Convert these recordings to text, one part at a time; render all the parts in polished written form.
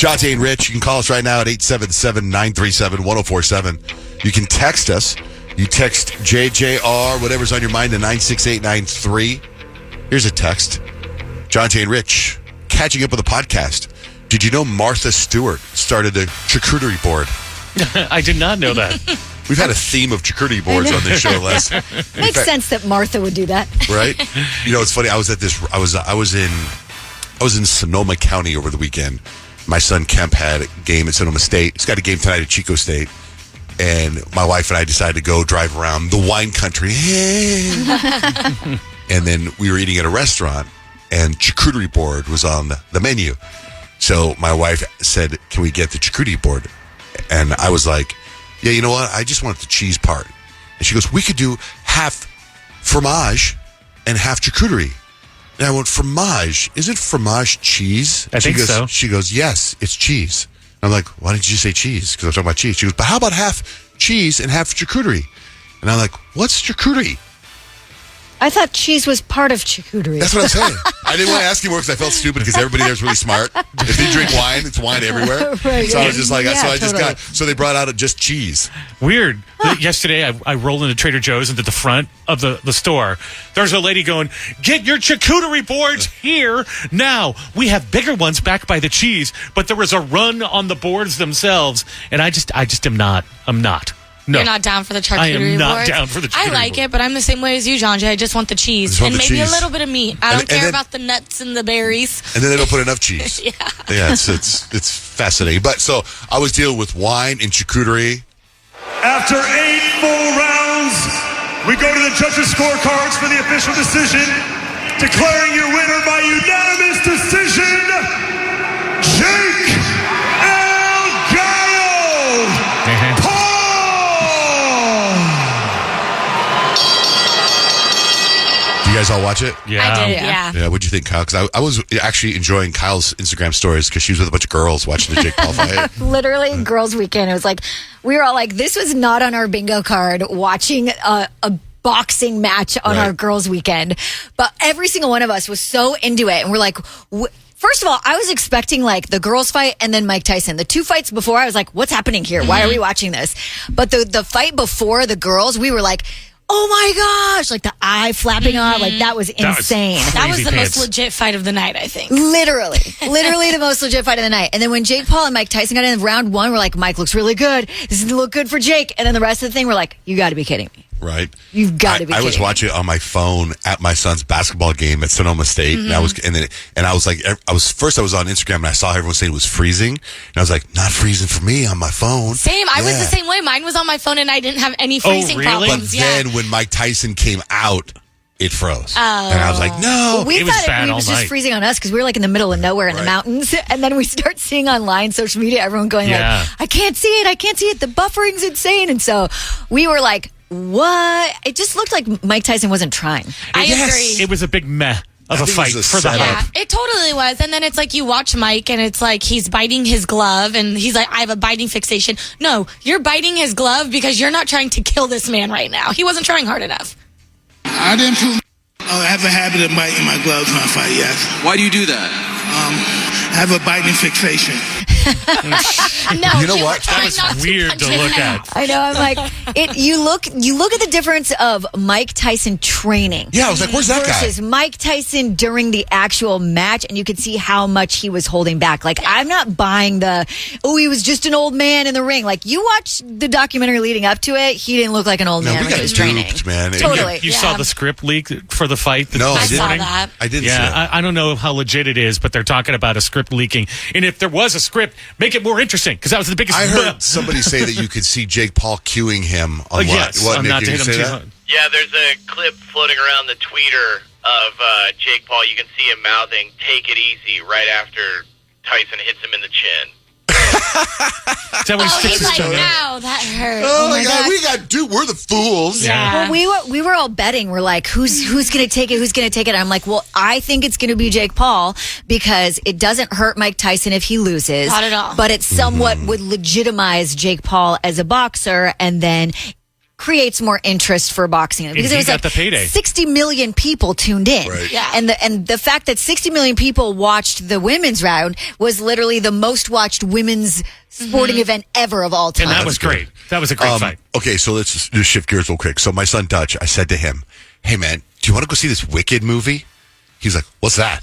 Jonte and Rich, you can call us right now at 877-937-1047. You can text us. You text JJR, whatever's on your mind, to 96893. Here's a text. Jonte and Rich, catching up with the podcast. Did you know Martha Stewart started a charcuterie board? I did not know that. We've had a theme of charcuterie boards on this show, Les. Makes sense that Martha would do that, right? You know, it's funny. I was in Sonoma County over the weekend. My son Kemp had a game at Sonoma State. He's got a game tonight at Chico State, and my wife and I decided to go drive around the wine country. And then we were eating at a restaurant, and charcuterie board was on the menu. So my wife said, "Can we get the charcuterie board?" And I was like, "Yeah, you know what? I just want the cheese part." And she goes, "We could do half fromage and half charcuterie." And I went, "Fromage? Isn't fromage cheese?" I think so. She goes, "Yes, it's cheese." I'm like, "Why didn't you say cheese?" Because I was talking about cheese. She goes, "But how about half cheese and half charcuterie?" And I'm like, "What's charcuterie?" I thought cheese was part of charcuterie. That's what I'm saying. I didn't want to ask you more because I felt stupid because everybody there is really smart. If you drink wine, it's wine everywhere. Right, so I was just like, totally. So they brought out just cheese. Weird. Yesterday, I rolled into Trader Joe's into the front of the store. There's a lady going, "Get your charcuterie boards here now. We have bigger ones back by the cheese, but there was a run on the boards themselves." And I just am not. I'm not. No. You're not down for the charcuterie I am not board? down for the charcuterie I like board. it, but I'm the same way as you, John Jay. I just want the cheese. And maybe a little bit of meat. I don't care about the nuts and the berries. And then they don't put enough cheese. Yeah, it's fascinating. But so I was dealing with wine and charcuterie. After 8 full rounds, we go to the judges' scorecards for the official decision. Declaring your winner by unanimous decision, Jake El Gallo Paul! Do you guys all watch it? Yeah. I did, yeah. Yeah, what'd you think, Kyle? Because I was actually enjoying Kyle's Instagram stories because she was with a bunch of girls watching the Jake Paul fight. Literally, girls' weekend. It was like, we were all like, this was not on our bingo card, watching a boxing match on our girls' weekend. But every single one of us was so into it. And we're like, first of all, I was expecting like the girls' fight and then Mike Tyson. The two fights before, I was like, what's happening here? Why are we watching this? But the fight before the girls, we were like, oh my gosh, like the eye flapping off, like that was insane. That was the pants. most legit fight of the night, I think. Literally the most legit fight of the night. And then when Jake Paul and Mike Tyson got in round one, we're like, Mike looks really good. This is going to look good for Jake. And then the rest of the thing, we're like, you got to be kidding me. Right. You've got to be I kidding was watching it on my phone at my son's basketball game at Sonoma State. And I was like, I was on Instagram and I saw everyone saying it was freezing. And I was like, not freezing for me on my phone. Same. I was the same way. Mine was on my phone and I didn't have any freezing really? problems. But then when Mike Tyson came out, it froze. And I was like, no. We It was thought bad it all was night. just freezing on us because we were like in the middle of nowhere in the mountains. And then we start seeing online social media, everyone going like, I can't see it. The buffering's insane. And so we were like, what? It just looked like Mike Tyson wasn't trying. I agree. It was a big meh of a think it fight was a for the setup. hype. Yeah, it totally was. And then it's like you watch Mike and it's like he's biting his glove and he's like, I have a biting fixation. No, you're biting his glove because you're not trying to kill this man right now. He wasn't trying hard enough. I didn't prove. I have a habit of biting my gloves when I fight, yes. Why do you do that? I have a biting fixation. No, You know what? That was weird to look at. I know. I'm like, you look at the difference of Mike Tyson training. Yeah, I was like, where's that guy? Versus Mike Tyson during the actual match, and you could see how much he was holding back. Like, I'm not buying he was just an old man in the ring. Like, you watch the documentary leading up to it, he didn't look like an old man we when got he was training. duped, man. Totally. You saw the script leak for the fight? No, I I saw didn't. that. I didn't see it. Yeah, I don't know how legit it is, but they're talking about a script leaking. And if there was a script, make it more interesting, because that was the biggest... I heard somebody say that you could see Jake Paul cueing him on yes, what? I'm Nick, not did to you hit him say too that? hard. Yeah, there's a clip floating around the tweeter of Jake Paul. You can see him mouthing, "Take it easy," right after Tyson hits him in the chin. Is that when he sticks He's his like, tongue out? no, that hurt. Oh my God, gosh. we got duped. We're the fools. Yeah. Well, we were all betting. We're like, who's going to take it? Who's going to take it? I'm like, well, I think it's going to be Jake Paul because it doesn't hurt Mike Tyson if he loses. Not at all. But it somewhat would legitimize Jake Paul as a boxer, and then creates more interest for boxing because he it was got like the payday. 60 million people tuned in. Right. Yeah. And the fact that 60 million people watched the women's round was literally the most watched women's sporting event ever of all time. And that was great. That was a great fight. Okay, so let's just shift gears real quick. So my son Dutch, I said to him, "Hey man, do you want to go see this Wicked movie?" He's like, "What's that?"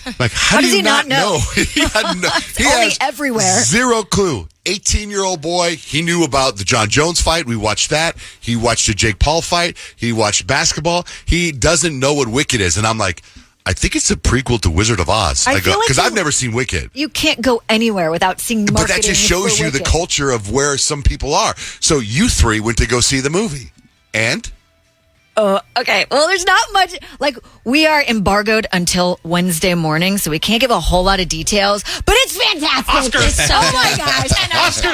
I'm like, how do does you he not know? He had no, he only has everywhere. Zero clue. 18-year-old boy. He knew about the John Jones fight. We watched that. He watched the Jake Paul fight. He watched basketball. He doesn't know what Wicked is, and I'm like, I think it's a prequel to Wizard of Oz. I feel like because you- I've never seen Wicked. You can't go anywhere without seeing marketing. But that just shows for you the Wicked. culture of where some people are. So you three went to go see the movie. And? Okay, well, there's not much. Like, we are embargoed until Wednesday morning, so we can't give a whole lot of details, but it's fantastic. Oscar. It's so, oh my gosh. Oscar.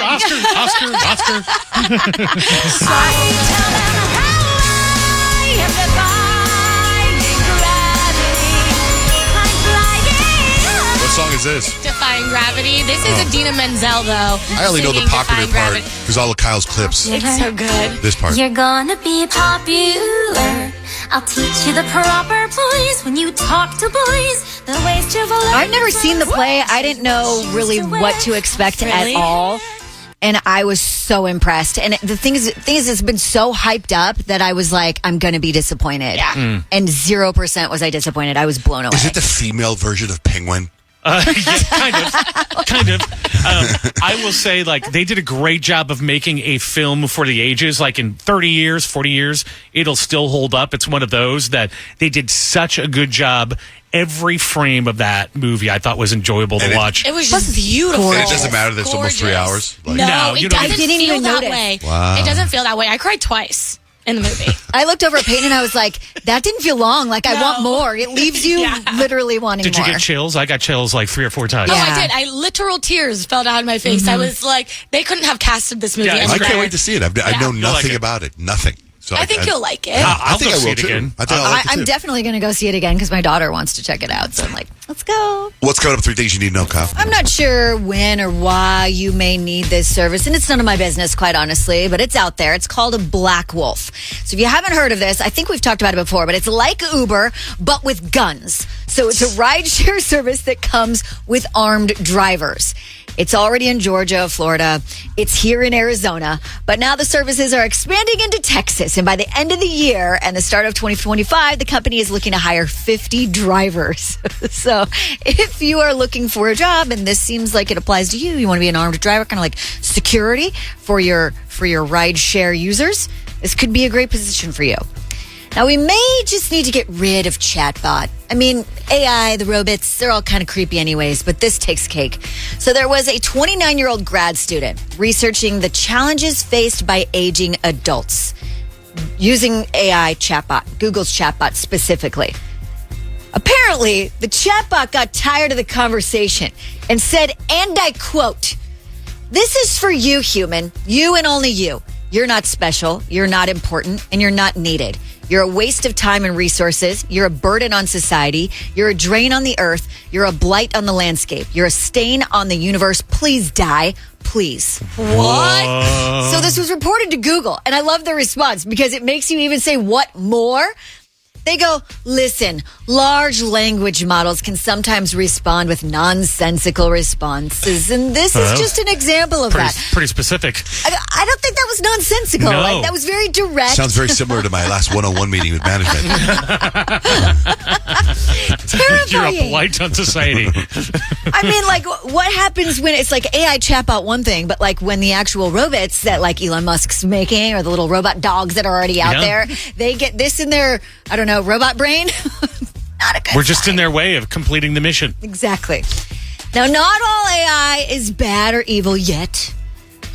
What song is this? Defying Gravity. This is Adina Menzel, though. I only know the singing popular Defying part Gravity. because all of Kyle's clips. It's so good. This part. You're gonna be popular. I'll teach you the proper place when you talk to boys. The ways to I've never seen the play. I didn't know really what to expect Really? at all. And I was so impressed. And the thing is, it's been so hyped up that I was like, I'm going to be disappointed. Yeah. And 0% was I disappointed. I was blown away. Is it the female version of Penguin? Yeah, kind of. I will say, like, they did a great job of making a film for the ages. Like, in 30 years, 40 years, it'll still hold up. It's one of those that they did such a good job. Every frame of that movie I thought was enjoyable to watch. It was just beautiful. And it doesn't matter that it's almost 3 Gorgeous. hours? Like- No, it you don't- doesn't I didn't feel even that notice. way. Wow. It doesn't feel that way. I cried twice in the movie. I looked over at Peyton and I was like, that didn't feel long. Like, I want more. It leaves you Yeah. literally wanting Did more. you get chills? I got chills like 3 or 4 times. Oh, Yeah. I did. Literal tears fell down my face. I was like, they couldn't have casted this movie. Yeah, any I can't better. wait to see it. I Yeah. know You'll nothing like it. about it. Nothing. So I think you'll like it. I'll think go I see will it too. again. I think I'll like it I'm too. definitely going to go see it again because my daughter wants to check it out. So I'm like, let's go. What's coming up? 3 things you need to know, Kyle. I'm not sure when or why you may need this service, and it's none of my business, quite honestly, but it's out there. It's called a Black Wolf. So if you haven't heard of this, I think we've talked about it before, but it's like Uber, but with guns. So it's a rideshare service that comes with armed drivers. It's already in Georgia, Florida. It's here in Arizona. But now the services are expanding into Texas. And by the end of the year and the start of 2025, the company is looking to hire 50 drivers. So if you are looking for a job and this seems like it applies to you, you want to be an armed driver, kind of like security for your ride share users, this could be a great position for you. Now, we may just need to get rid of chatbot. I mean, AI, the robots, they're all kind of creepy anyways, but this takes cake. So there was a 29-year-old grad student researching the challenges faced by aging adults using AI chatbot, Google's chatbot specifically. Apparently, the chatbot got tired of the conversation and said, and I quote, "This is for you, human, you and only you. You're not special, you're not important, and you're not needed. You're a waste of time and resources. You're a burden on society. You're a drain on the earth. You're a blight on the landscape. You're a stain on the universe. Please die. Please." What? So this was reported to Google, and I love their response because it makes you even say, what more? They go, listen, large language models can sometimes respond with nonsensical responses, and this is just an example of that. Pretty specific. I don't think that was nonsensical. No. Like, that was very direct. Sounds very similar to my last one-on-one meeting with management. terrifying. You're a blight on society. I mean, like, what happens when it's like AI chatbot one thing, but like when the actual robots that like Elon Musk's making or the little robot dogs that are already out Yeah. there, they get this in their, I don't know, robot brain? Not a good We're just sign. in their way of completing the mission. Exactly. Now, not all AI is bad or evil yet.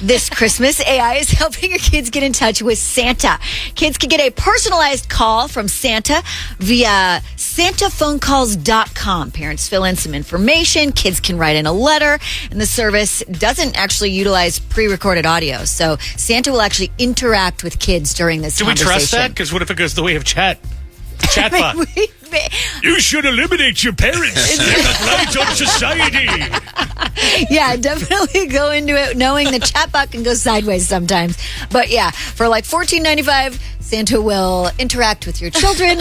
This Christmas, AI is helping your kids get in touch with Santa. Kids can get a personalized call from Santa via santaphonecalls.com. Parents fill in some information. Kids can write in a letter. And the service doesn't actually utilize pre-recorded audio. So Santa will actually interact with kids during this Do we conversation. trust that? Because what if it goes the way of chat? Chatbot. You should eliminate your parents. They're the blight on society. Yeah, definitely go into it knowing the chatbot can go sideways sometimes. But yeah, for like $14.95, Santa will interact with your children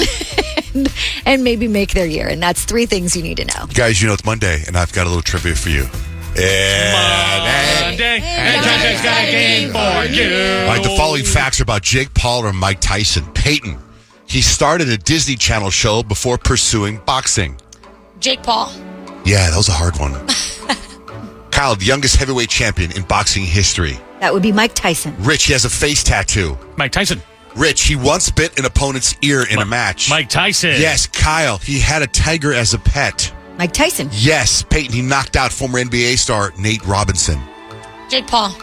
and maybe make their year. And that's 3 things you need to know. Guys, you know it's Monday, and I've got a little trivia for you. Monday, and Santa's got a game for you. All right, the following facts are about Jake Paul and Mike Tyson. Peyton, he started a Disney Channel show before pursuing boxing. Jake Paul. Yeah, that was a hard one. Kyle, the youngest heavyweight champion in boxing history. That would be Mike Tyson. Rich, he has a face tattoo. Mike Tyson. Rich, he once bit an opponent's ear in a match. Mike Tyson. Yes, Kyle, he had a tiger as a pet. Mike Tyson. Yes, Peyton, he knocked out former NBA star Nate Robinson. Jake Paul.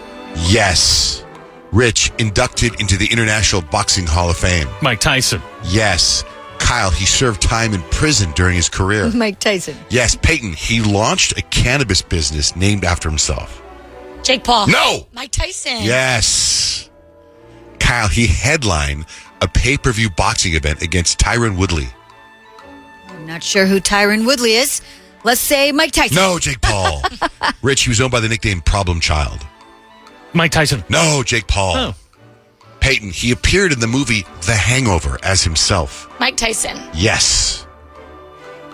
Yes. Rich, inducted into the International Boxing Hall of Fame. Mike Tyson. Yes. Kyle, he served time in prison during his career. Mike Tyson. Yes, Peyton, he launched a cannabis business named after himself. Jake Paul. No! Mike Tyson. Yes. Kyle, he headlined a pay-per-view boxing event against Tyron Woodley. I'm not sure who Tyron Woodley is. Let's say Mike Tyson. No, Jake Paul. Rich, he was known by the nickname Problem Child. Mike Tyson. No, Jake Paul. Oh. Peyton, he appeared in the movie The Hangover as himself. Mike Tyson. Yes.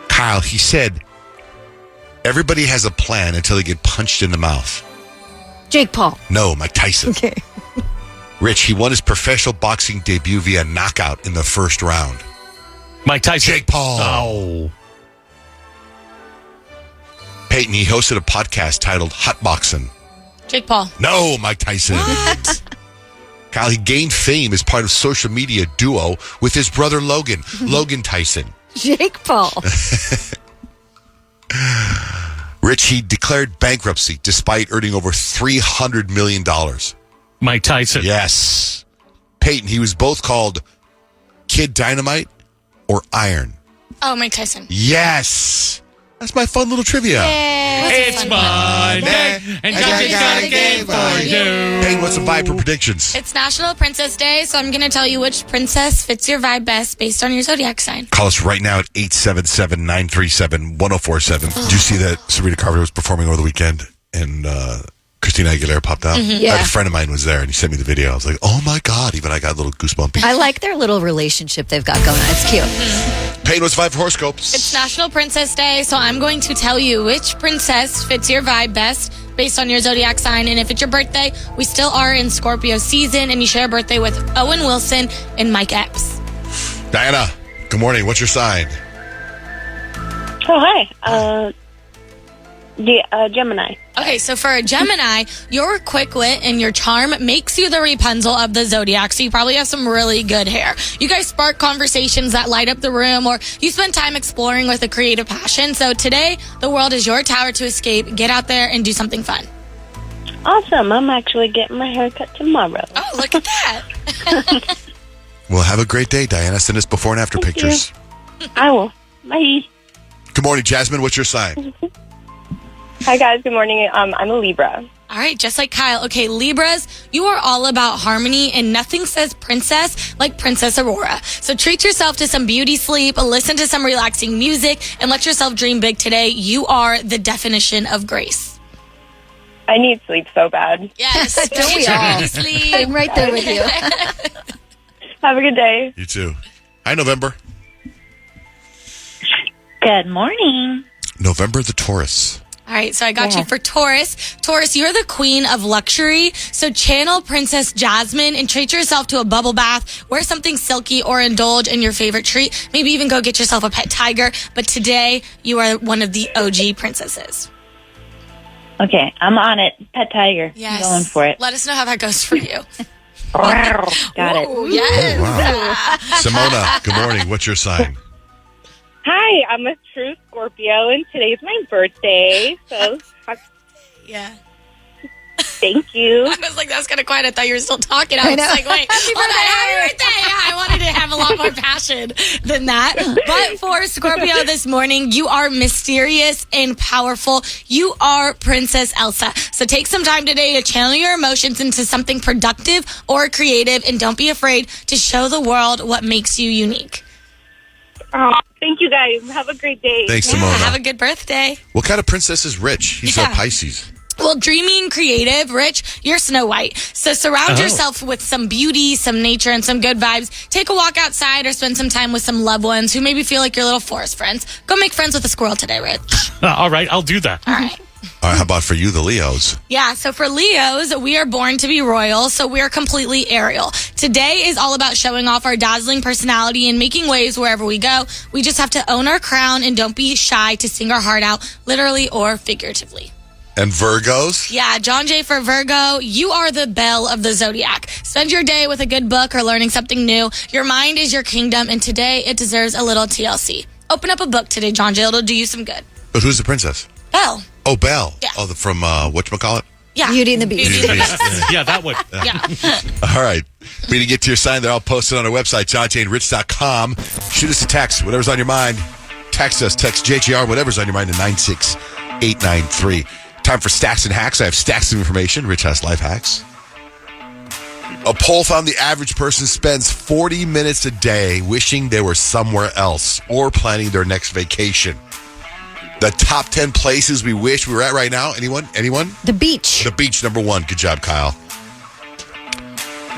Kyle, he said, everybody has a plan until they get punched in the mouth. Jake Paul. No, Mike Tyson. Okay. Rich, he won his professional boxing debut via knockout in the first round. Mike Tyson. Jake Paul. Oh. Peyton, he hosted a podcast titled Hot Boxing. Jake Paul. No, Mike Tyson. What? Kyle, he gained fame as part of social media duo with his brother Logan, Logan Tyson. Jake Paul. Rich, he declared bankruptcy despite earning over $300 million. Mike Tyson. Yes. Peyton, he was both called Kid Dynamite or Iron. Oh, Mike Tyson. Yes. That's my fun little trivia. It's Monday, and Johnny's got a game for you. Peyton, what's the vibe for predictions? It's National Princess Day, so I'm going to tell you which princess fits your vibe best based on your zodiac sign. Call us right now at 877-937-1047. Did you see that Sabrina Carpenter was performing over the weekend and Christina Aguilera popped out? Yeah. I had a friend of mine was there and he sent me the video. I was like, oh my God. Even I got a little goosebumpy. I like their little relationship they've got going on. It's cute. Peyton, what's the vibe for horoscopes? It's National Princess Day, so I'm going to tell you which princess fits your vibe best based on your zodiac sign. And if it's your birthday, we still are in Scorpio season, and you share a birthday with Owen Wilson and Mike Epps. Diana, good morning. What's your sign? Oh, hi. Gemini. Okay, so for a Gemini, your quick wit and your charm makes you the Rapunzel of the zodiac, so you probably have some really good hair. You guys spark conversations that light up the room, or you spend time exploring with a creative passion. So today, the world is your tower to escape. Get out there and do something fun. Awesome. I'm actually getting my hair cut tomorrow. Oh, look at that. Well, have a great day, Diana. Send us before and after Thank pictures. I will. Bye. Good morning, Jasmine. What's your sign? Hi, guys. Good morning. I'm a Libra. All right, just like Kyle. Okay, Libras, you are all about harmony, and nothing says princess like Princess Aurora. So treat yourself to some beauty sleep, listen to some relaxing music, and let yourself dream big today. You are the definition of grace. I need sleep so bad. Yes. Don't we Get your all? beauty sleep. I'm right there with you. Have a good day. You too. Hi, November. Good morning. November the Taurus. All right, so I got you for Taurus. Taurus, you're the queen of luxury. So channel Princess Jasmine and treat yourself to a bubble bath. Wear something silky or indulge in your favorite treat. Maybe even go get yourself a pet tiger. But today, you are one of the OG princesses. Okay, I'm on it. Pet tiger. Yes. I'm going for it. Let us know how that goes for you. Got it. Ooh, yes. Oh, wow. Simona, good morning. What's your sign? Hi, I'm a true Scorpio, and today's my birthday. So, Yeah. thank you. I was like, that's kind of quiet. I thought you were still talking. I was know. like, wait, happy birthday. I wanted to have a lot more passion than that. But for Scorpio this morning, you are mysterious and powerful. You are Princess Elsa. So take some time today to channel your emotions into something productive or creative, and don't be afraid to show the world what makes you unique. Oh, thank you guys. Have a great day. Thanks, Yeah, Simona. have a good birthday. What kind of princess is Rich? He's a Yeah. Pisces. Well, dreamy and creative, Rich, you're Snow White. So surround yourself with some beauty, some nature, and some good vibes. Take a walk outside or spend some time with some loved ones who maybe feel like your little forest friends. Go make friends with a squirrel today, Rich. All right, I'll do that. All right. All right, how about for you, the Leos? Yeah, so for Leos, we are born to be royal, so we are completely aerial. Today is all about showing off our dazzling personality and making waves wherever we go. We just have to own our crown and don't be shy to sing our heart out, literally or figuratively. And Virgos? Yeah, John Jay for Virgo, you are the belle of the zodiac. Spend your day with a good book or learning something new. Your mind is your kingdom, and today it deserves a little TLC. Open up a book today, John Jay. It'll do you some good. But who's the princess? Belle. Oh, Belle. Yeah. Oh, from whatchamacallit? Yeah. Beauty and the Beast. Yeah, that would. Yeah. All right. We need to get to your sign. They're all posted on our website, johnjaneRich.com. Shoot us a text, whatever's on your mind. Text us. Text JGR, whatever's on your mind, to 96893. Time for Stacks and Hacks. I have stacks of information. Rich has life hacks. A poll found the average person spends 40 minutes a day wishing they were somewhere else or planning their next vacation. The top 10 places we wish we were at right now. Anyone? The beach. The beach, number one. Good job, Kyle.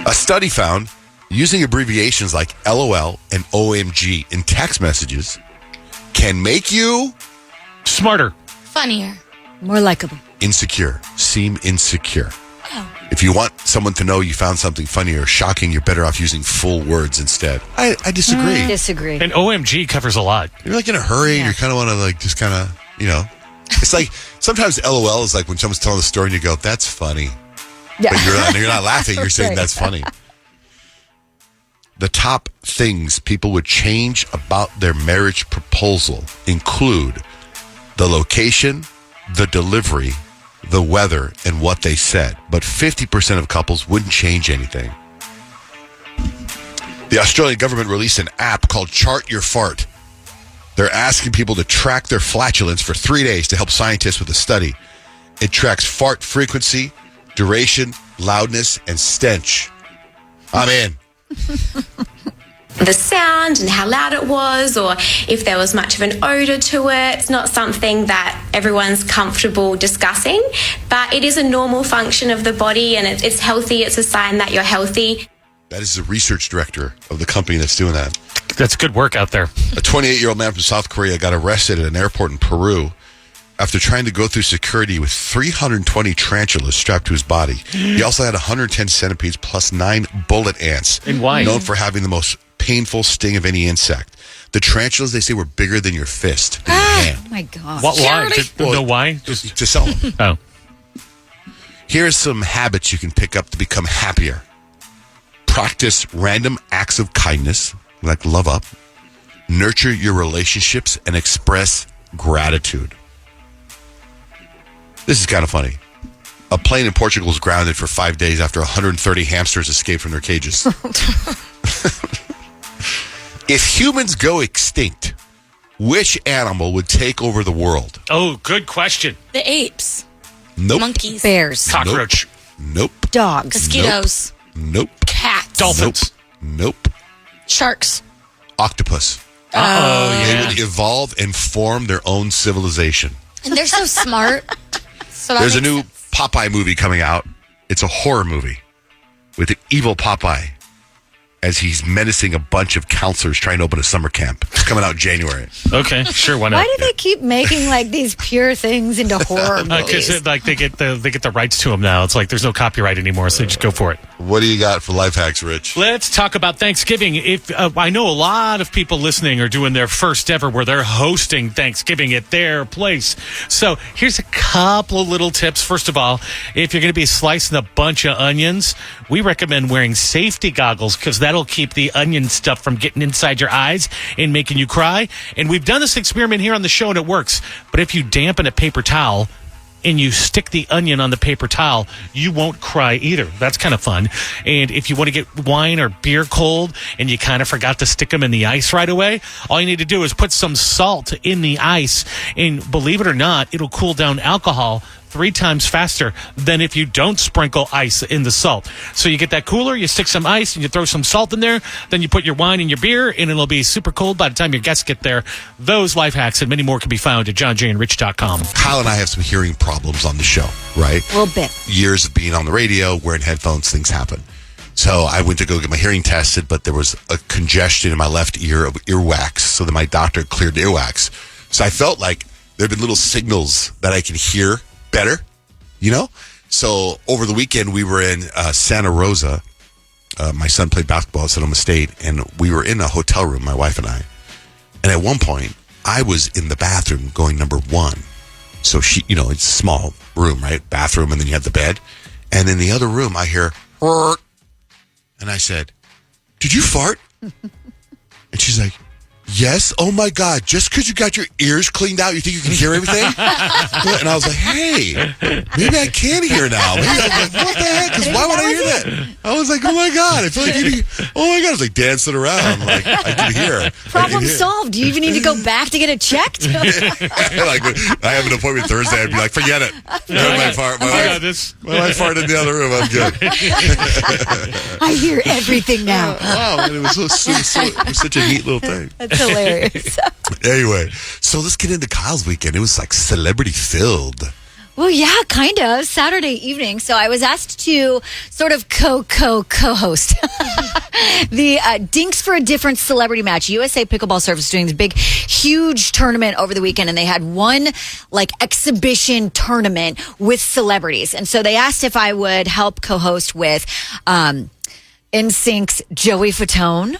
A study found using abbreviations like LOL and OMG in text messages can make you Smarter. Funnier. More likable. insecure, seem insecure. If you want someone to know you found something funny or shocking, you're better off using full words instead. I disagree. Disagree. And OMG covers a lot. You're like in a hurry. You kind of want to like just kind of, It's like sometimes LOL is like when someone's telling a story and you go, "That's funny," Yeah. but you're not laughing. You're saying Right. that's funny. The top things people would change about their marriage proposal include the location, the delivery, the weather, and what they said. But 50% of couples wouldn't change anything. The Australian government released an app called Chart Your Fart. They're asking people to track their flatulence for 3 days to help scientists with a study. It tracks fart frequency, duration, loudness, and stench. I'm in. The sound and how loud it was, or if there was much of an odor to it. It's not something that everyone's comfortable discussing, but it is a normal function of the body, and it's healthy. It's a sign that you're healthy. That is the research director of the company that's doing that. That's good work out there. A 28-year-old man from South Korea got arrested at an airport in Peru after trying to go through security with 320 tarantulas strapped to his body. He also had 110 centipedes plus 9 bullet ants. And why? Known for having the most painful sting of any insect. The tarantulas, they say, were bigger than your fist in your hand. Oh my God. What? Why? Charity. No, why? Just To sell them. oh. Here's some habits you can pick up to become happier. Practice random acts of kindness, like love up. Nurture your relationships and express gratitude. This is kind of funny. A plane in Portugal was grounded for 5 days after 130 hamsters escaped from their cages. If humans go extinct, which animal would take over the world? Oh, good question. The apes. Nope. Monkeys. Bears. Cockroach. Nope. Dogs. Mosquitoes. Nope. Cats. Dolphins. Nope. Sharks. Octopus. Oh, They yeah. would evolve and form their own civilization. And they're so smart. So that There's a makes new sense. Popeye movie coming out. It's a horror movie with the evil Popeye as he's menacing a bunch of counselors trying to open a summer camp. It's coming out January. Okay, sure. Why not? Why do they keep making like these pure things into horror movies? Because like they get the rights to them now. It's like there's no copyright anymore, so just go for it. What do you got for life hacks, Rich? Let's talk about Thanksgiving. If I know a lot of people listening are doing their first ever where they're hosting Thanksgiving at their place. So here's a couple of little tips. First of all, if you're going to be slicing a bunch of onions, we recommend wearing safety goggles because that'll keep the onion stuff from getting inside your eyes and making you cry. And we've done this experiment here on the show and it works. But if you dampen a paper towel and you stick the onion on the paper towel, you won't cry either. That's kind of fun. And if you want to get wine or beer cold and you kind of forgot to stick them in the ice right away, all you need to do is put some salt in the ice. And believe it or not, it'll cool down alcohol 3 times faster than if you don't sprinkle ice in the salt. So you get that cooler, you stick some ice, and you throw some salt in there, then you put your wine and your beer, and it'll be super cold by the time your guests get there. Those life hacks and many more can be found at johnjandrich.com. Kyle and I have some hearing problems on the show, right? A little bit. Years of being on the radio, wearing headphones, things happen. So I went to go get my hearing tested, but there was a congestion in my left ear of earwax. So then my doctor cleared the earwax. So I felt like there had been little signals that I could hear better, you know? So over the weekend, we were in Santa Rosa. My son played basketball at Sonoma State, and we were in a hotel room, my wife and I. And at one point, I was in the bathroom going number 1. So she, you know, it's a small room, right? Bathroom, and then you have the bed. And in the other room, I hear, "Rrr." And I said, "Did you fart?" And she's like, "Yes." "Oh my God, just because you got your ears cleaned out, you think you can hear everything?" And I was like, "Hey, maybe I can hear now." Maybe I was like, "What the heck? Because why would I hear that?" I was like, "Oh my God, I feel like oh my God." I was like dancing around, like I could hear. Problem solved. Do you even need to go back to get it checked? Like I have an appointment Thursday, I'd be like, "Forget it. My wife farted in the other room. I'm good." I hear everything now. Wow, man, it was such a neat little thing. That's hilarious. Anyway, so let's get into Kyle's weekend. It was like celebrity filled. Well, yeah, kind of. Saturday evening. So I was asked to sort of co-host the Dinks for a Different celebrity match. USA Pickleball Service doing this big, huge tournament over the weekend, and they had one like exhibition tournament with celebrities. And so they asked if I would help co-host with NSYNC's Joey Fatone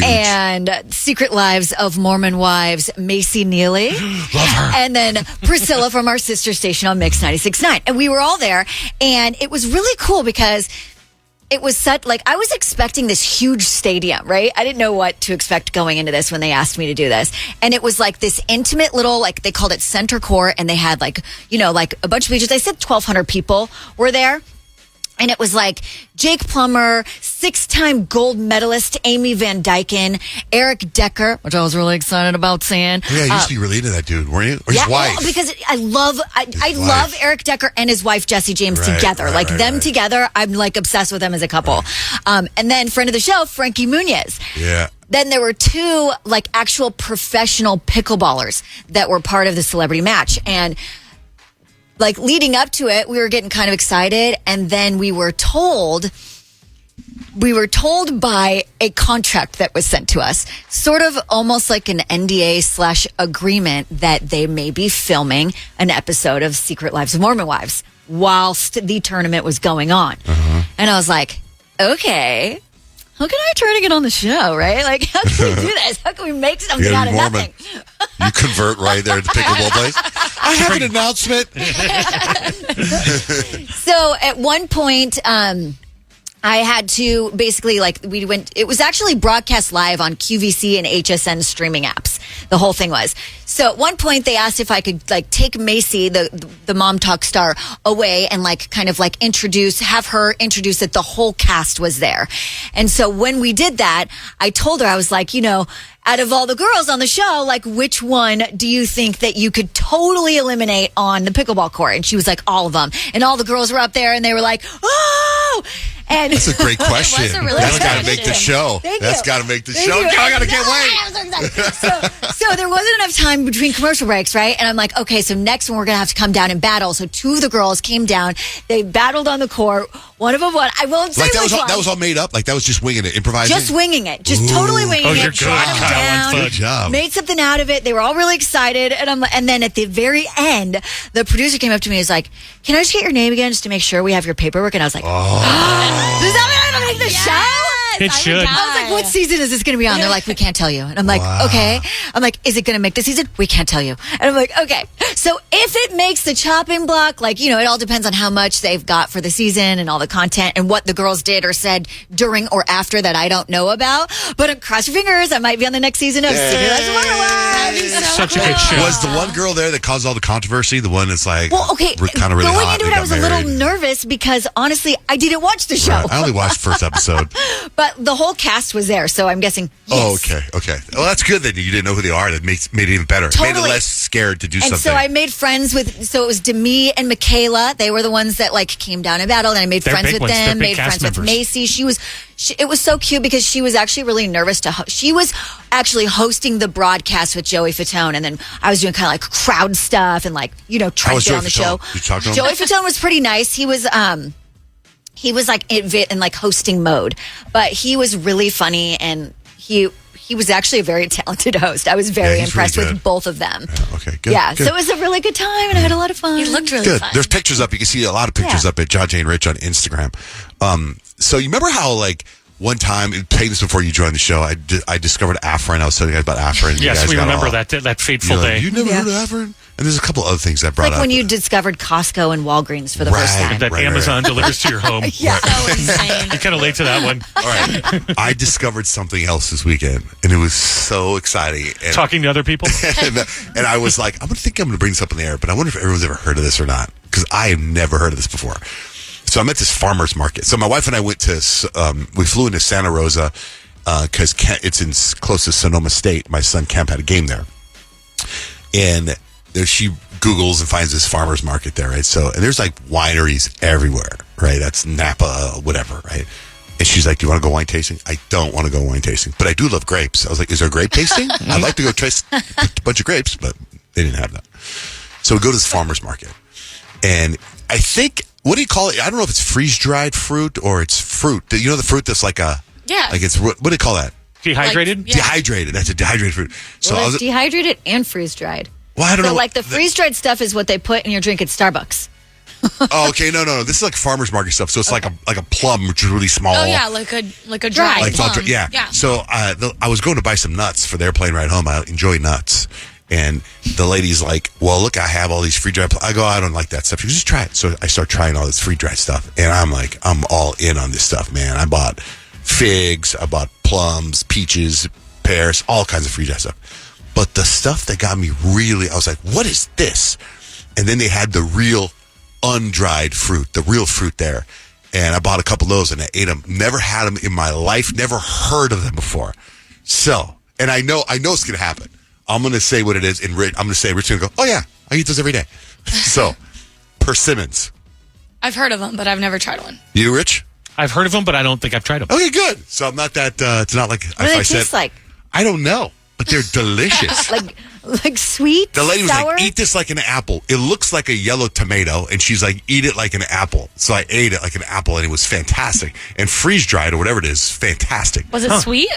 and Secret Lives of Mormon Wives, Macy Neely. Love her. And then Priscilla from our sister station on Mix 96.9. And we were all there, and it was really cool because it was such, like, I was expecting this huge stadium, right? I didn't know what to expect going into this when they asked me to do this. And it was like this intimate little, like, they called it center court, and they had like, you know, like a bunch of beaches. I said 1,200 people were there. And it was like Jake Plummer, 6-time gold medalist Amy Van Dyken, Eric Decker, which I was really excited about seeing. Yeah, you used to be related to that dude, weren't you? Or his wife? Well, because I love Eric Decker and his wife Jessie James together. Together, I'm like obsessed with them as a couple. And then friend of the show, Frankie Muniz. Yeah. Then there were 2 like actual professional pickleballers that were part of the celebrity match. And like leading up to it, we were getting kind of excited, and then we were told by a contract that was sent to us, sort of almost like an NDA / agreement, that they may be filming an episode of Secret Lives of Mormon Wives whilst the tournament was going on. And I was like, okay, how can I try to get on the show, right? Like, how can we do this? How can we make something out of nothing? You convert right there at the pickleball place. I have an announcement. So at one point, I had to basically, like, it was actually broadcast live on QVC and HSN streaming apps. The whole thing was. So at one point they asked if I could like take Macy, the Mom Talk star, away and like kind of like have her introduce that the whole cast was there. And so when we did that, I told her, I was like, you know, out of all the girls on the show, like, which one do you think that you could totally eliminate on the pickleball court? And she was like, all of them. And all the girls were up there and they were like, oh! And that's a great question. That's got to make the show. That's got to make the show. I got to get away. So there wasn't enough time between commercial breaks, right? And I'm like, okay, so next one we're going to have to come down and battle. So 2 of the girls came down. They battled on the court. One of them won. I won't say that was all made up? Like that was just winging it, improvising? Just winging it. Just totally winging it. Oh, you're good, Kyle. Good job. Made something out of it. They were all really excited. And then at the very end, the producer came up to me and was like, can I just get your name again just to make sure we have your paperwork? And I was like, does that mean I'm going to make the show? It should. I was like, what season is this going to be on? They're like, we can't tell you. And I'm like, okay. I'm like, is it going to make the season? We can't tell you. And I'm like, okay. So if it makes the chopping block, like, you know, it all depends on how much they've got for the season and all the content and what the girls did or said during or after that I don't know about. But cross your fingers, I might be on the next season of Secret Lives of Mormon Wives. Such a good show. Was the one girl there that caused all the controversy the one that's like, well, okay, kind of really going hot? Into it, I was a little nervous because honestly, I didn't watch the show. Right. I only watched the first episode. But the whole cast was there, so I'm guessing. Oh, Yes. okay. Well, that's good that you didn't know who they are. That made it even better. Made it Totally. less scared to do And something. so I made friends with. So it was Demi and Michaela. They were the ones that like came down and battled, and I made They're friends big with ones. They're them. big Made cast friends with members. Macy. It was so cute because she was actually really nervous to. She was actually hosting the broadcast with Joey Fatone, and then I was doing kind of like crowd stuff and like trying was to get Joey on the Fatone? show. Did you talk to him? Joey Fatone was pretty nice. He was like in like hosting mode, but he was really funny and he was actually a very talented host. I was very Yeah, he's impressed really with good. both of them. Okay, good. Yeah, good. so it was a really good time and I had a lot of fun. He looked really Good. fun. There's pictures up. You can see a lot of pictures Yeah. up at John Jane Rich on Instagram. So you remember how like one time, playing this before you joined the show, I discovered Afrin. I was telling you guys about Afrin. You Yes, guys we got remember all- that fateful You're like, day. you never heard of Afrin? And there's a couple other things that brought Like up. when you discovered Costco and Walgreens for the first Right. time. that Right. Amazon delivers to your home. Yeah. So insane. You're kind of late to that one. All right. I discovered something else this weekend, and it was so exciting. And, Talking to other people. and I was like, I'm going to bring this up in the air, but I wonder if everyone's ever heard of this or not, because I have never heard of this before. So I'm at this farmer's market. So my wife and I went to, we flew into Santa Rosa because it's close to Sonoma State. My son Kemp had a game there. And there she Googles and finds this farmer's market there, right? So, and there's like wineries everywhere, right? That's Napa, whatever, right? And she's like, do you want to go wine tasting? I don't want to go wine tasting, but I do love grapes. I was like, is there grape tasting? I'd like to go taste a bunch of grapes, but they didn't have that. So we go to this farmer's market. And I think, what do you call it? I don't know if it's freeze-dried fruit or it's fruit. You know the fruit that's like a... Yeah. Like it's, what do you call that? Dehydrated? Like, yeah. Dehydrated. That's a dehydrated fruit. So I Well, was... it's dehydrated and freeze dried. Well, I don't So know. like the freeze dried stuff is what they put in your drink at Starbucks. Oh, okay. No. This is like farmer's market stuff. So it's like a plum, which is really small. Oh yeah, like a dry Like plum. yeah. So I was going to buy some nuts for the airplane ride home. I enjoy nuts. And the lady's like, well, look, I have all these free-dried. I go, I don't like that stuff. She goes, just try it. So I start trying all this free-dried stuff. And I'm like, I'm all in on this stuff, man. I bought figs. I bought plums, peaches, pears, all kinds of free-dried stuff. But the stuff that got me really, I was like, what is this? And then they had the real undried fruit, the real fruit there. And I bought a couple of those and I ate them. Never had them in my life. Never heard of them before. So, and I know it's going to happen. I'm going to say what it is. And I'm going to say, Rich's going to go, oh yeah, I eat those every day. So, persimmons. I've heard of them, but I've never tried one. You, Rich? I've heard of them, but I don't think I've tried them. Okay, good. So I'm not that, it's not like, What do if they I said, taste like? I don't know, but they're delicious. Like sweet, The lady was sour? like, eat this like an apple. It looks like a yellow tomato. And she's like, eat it like an apple. So I ate it like an apple and it was fantastic. And freeze-dried or whatever it is, fantastic. Was it sweet?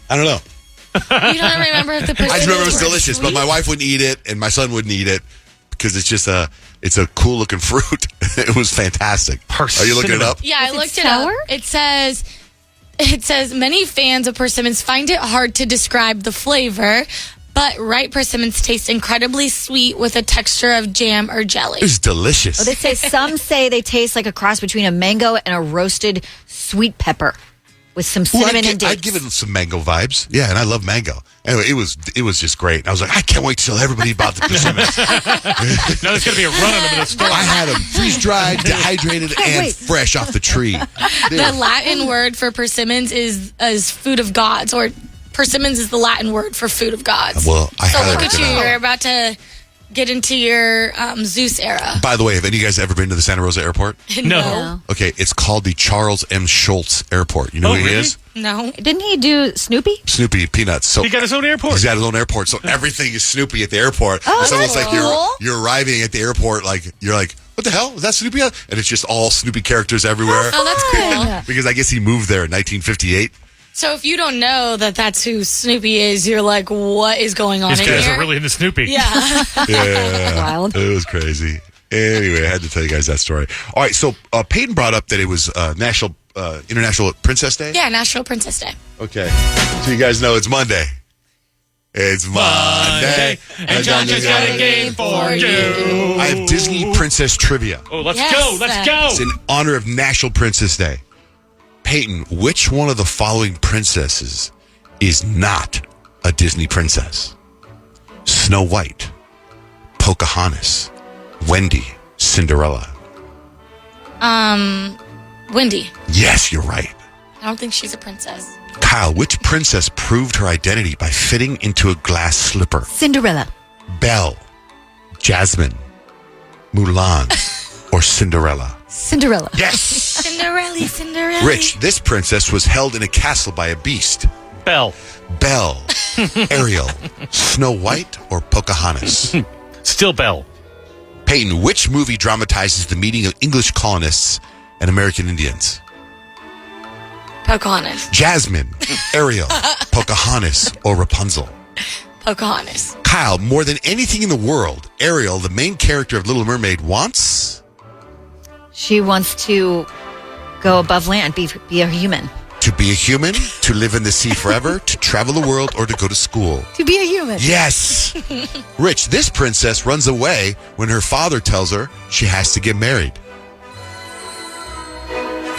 I don't know. You don't remember if the I just remember it was were delicious, but sweet? my wife wouldn't eat it and my son wouldn't eat it because it's just it's a cool looking fruit. It was fantastic. Are you looking it up? Yeah, I Is it looked it sour? up. It says many fans of persimmons find it hard to describe the flavor, but ripe persimmons taste incredibly sweet with a texture of jam or jelly. It was delicious. They say some say they taste like a cross between a mango and a roasted sweet pepper with some Well, cinnamon and dates. I'd give it some mango vibes. Yeah, and I love mango. Anyway, it was just great. And I was like, I can't wait to tell everybody about the persimmons. Now there's going to be a run on them in the store. I had them freeze-dried, dehydrated, and Wait. fresh off the tree. The Latin word for persimmons is food of gods, or persimmons is the Latin word for food of gods. Well, I so highly look at you. recommend it. You're about to get into your Zeus era. By the way, have any of you guys ever been to the Santa Rosa airport? No. Okay, it's called the Charles M. Schultz Airport. You know Oh, who he really? is? No. Didn't he do Snoopy? Snoopy Peanuts. So He got his own airport. He's got his own airport, so everything is Snoopy at the airport. Oh, It's almost that's like cool. you're arriving at the airport, like you're like, what the hell? Is that Snoopy? And it's just all Snoopy characters everywhere. Oh, that's cool. Because I guess he moved there in 1958. So if you don't know that that's who Snoopy is, you're like, what is going on These in guys here? are really into Snoopy. Yeah. Yeah, Wild. it was crazy. Anyway, I had to tell you guys that story. All right, so Peyton brought up that it was International Princess Day. Yeah, National Princess Day. Okay, so you guys know it's Monday. It's Monday, and John just got a game for you. I have Disney Princess trivia. Oh, let's Yes. go. Let's go. It's in honor of National Princess Day. Peyton, which one of the following princesses is not a Disney princess? Snow White, Pocahontas, Wendy, Cinderella. Wendy. Yes, you're right. I don't think she's a princess. Kyle, which princess proved her identity by fitting into a glass slipper? Cinderella. Belle, Jasmine, Mulan, or Cinderella? Cinderella. Yes! Cinderella. Rich, this princess was held in a castle by a beast. Belle. Belle, Ariel, Snow White, or Pocahontas? Still Belle. Peyton, which movie dramatizes the meeting of English colonists and American Indians? Pocahontas. Jasmine, Ariel, Pocahontas, or Rapunzel? Pocahontas. Kyle, more than anything in the world, Ariel, the main character of Little Mermaid, wants... She wants to go above land, be a human. To be a human, to live in the sea forever, to travel the world, or to go to school. To be a human. Yes! Rich, this princess runs away when her father tells her she has to get married.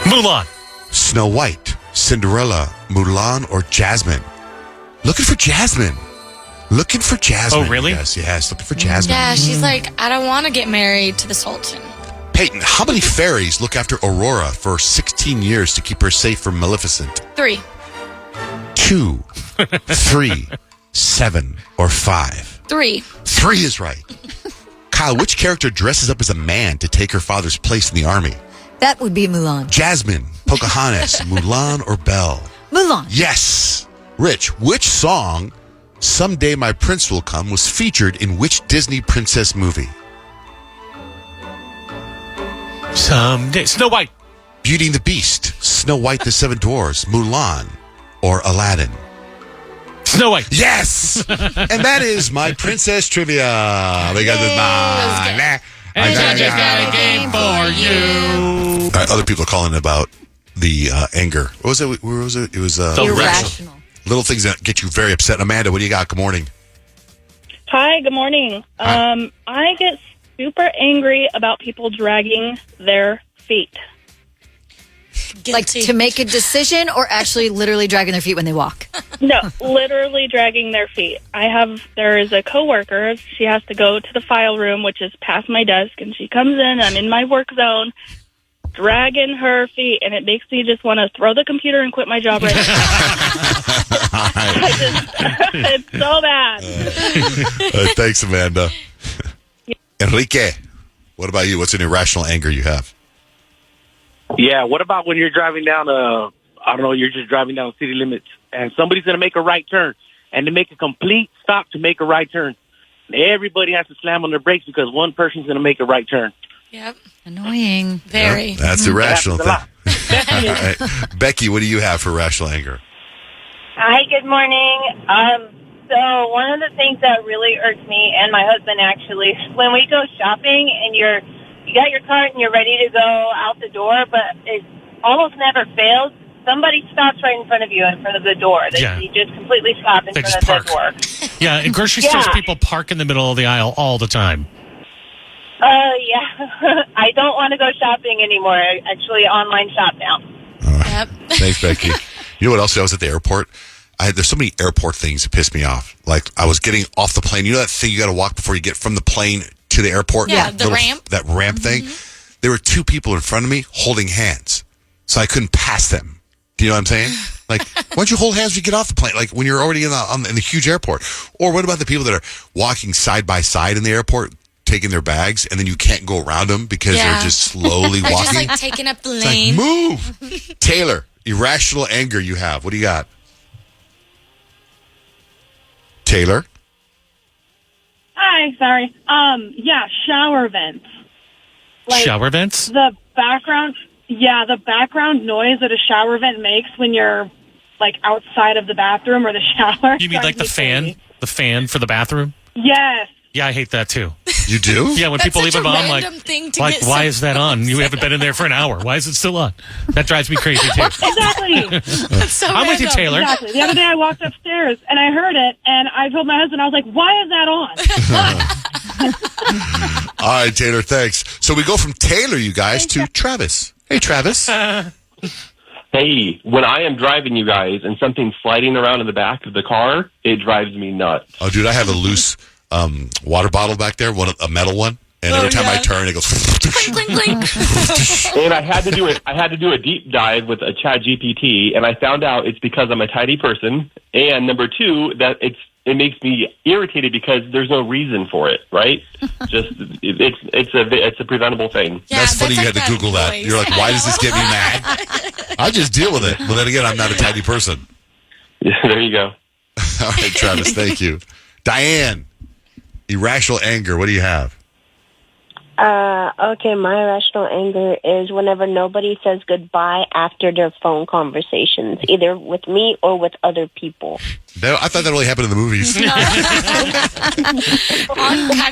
Mulan. Snow White, Cinderella, Mulan, or Jasmine? Looking for Jasmine. Looking for Jasmine. Oh, really? Yes, looking for Jasmine. Yeah, she's like, I don't want to get married to the Sultan. Peyton, how many fairies look after Aurora for 16 years to keep her safe from Maleficent? 3. 2, 3, 7, or 5? 3. 3 is right. Kyle, which character dresses up as a man to take her father's place in the army? That would be Mulan. Jasmine, Pocahontas, Mulan, or Belle? Mulan. Yes. Rich, which song, Someday My Prince Will Come, was featured in which Disney princess movie? Someday. Snow White. Beauty and the Beast, Snow White, the Seven Dwarfs, Mulan, or Aladdin? Snow White. Yes! And that is my princess trivia. We got this. And I just got a game for you. All right, other people are calling about the anger. What was it? Where was it? It was Irrational. little things that get you very upset. Amanda, what do you got? Good morning. Hi, good morning. I get super angry about people dragging their feet. Like to make a decision or actually literally dragging their feet when they walk? No, literally dragging their feet. There is a coworker. She has to go to the file room, which is past my desk, and she comes in. I'm in my work zone, dragging her feet, and it makes me just want to throw the computer and quit my job right now. It's so bad. Thanks, Amanda. Enrique, what about you? What's an irrational anger you have? Yeah, what about when you're driving down you're just driving down city limits and somebody's going to make a right turn and they make a complete stop to make a right turn. Everybody has to slam on their brakes because one person's going to make a right turn. Yep. Annoying. Very. Yep, that's irrational. That All right. Becky, what do you have for irrational anger? Hi, good morning. So one of the things that really irks me and my husband actually, when we go shopping and you got your cart and you're ready to go out the door, but it almost never fails. Somebody stops right in front of you in front of the door. You just completely stop in front of the door. Yeah, in grocery stores, people park in the middle of the aisle all the time. Yeah. I don't want to go shopping anymore. I actually online shop now. Yep. Thanks, Becky. You know what else? I was at the airport. There's so many airport things that piss me off. Like, I was getting off the plane. You know that thing you got to walk before you get from the plane to the airport? Yeah, the ramp. That ramp thing. There were 2 people in front of me holding hands. So I couldn't pass them. Do you know what I'm saying? Like, why don't you hold hands when you get off the plane? Like, when you're already in the huge airport. Or what about the people that are walking side by side in the airport, taking their bags, and then you can't go around them because they're just slowly They're walking? just like taking up the It's lane. like, move! Taylor, irrational anger you have. What do you got? Taylor? Hi, sorry. Yeah, shower vents. Shower vents? The background noise that a shower vent makes when you're like outside of the bathroom or the shower. You mean like the fan? Crazy. The fan for the bathroom? Yes. Yeah, I hate that too. You do? Yeah, when people leave them on, I'm like, why is that on? You haven't been in there for an hour. Why is it still on? That drives me crazy too. Exactly. That's so I'm with you, random. Taylor. Exactly. The other day I walked upstairs and I heard it and I told my husband, I was like, why is that on? All right, Taylor, thanks. So we go from Taylor, you guys, to Travis. Hey, Travis. Hey, when I am driving you guys and something's sliding around in the back of the car, it drives me nuts. Oh, dude, I have a loose water bottle back there, a metal one, And every time I turn, it goes. Clink, clink, clink. And I had to do it. I had to do a deep dive with a ChatGPT, and I found out it's because I'm a tidy person, and number two, that it makes me irritated because there's no reason for it, right? Just it's a preventable thing. Yeah, that's funny. that's You had like to Google that. voice. You're like, why does this get me mad? I just deal with it. But then again, I'm not a tidy person. Yeah, there you go. All right, Travis. Thank you, Diane. Irrational anger. What do you have? Okay, my irrational anger is whenever nobody says goodbye after their phone conversations, either with me or with other people. I thought that only happened in the movies. Kind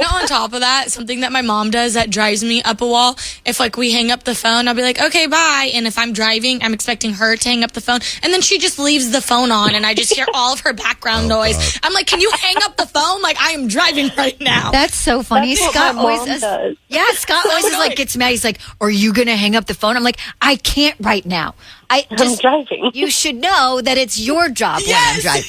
of on top of that, something that my mom does that drives me up a wall. If like we hang up the phone, I'll be like, okay, bye. And if I'm driving, I'm expecting her to hang up the phone. And then she just leaves the phone on and I just hear all of her background noise. God. I'm like, can you hang up the phone? Like I am driving right now. That's so funny. That's what Scott my always mom says. does. Yeah, Scott always is like gets mad. He's like, "Are you going to hang up the phone?" I'm like, "I can't right now. I'm driving. You should know that it's your job when I'm driving."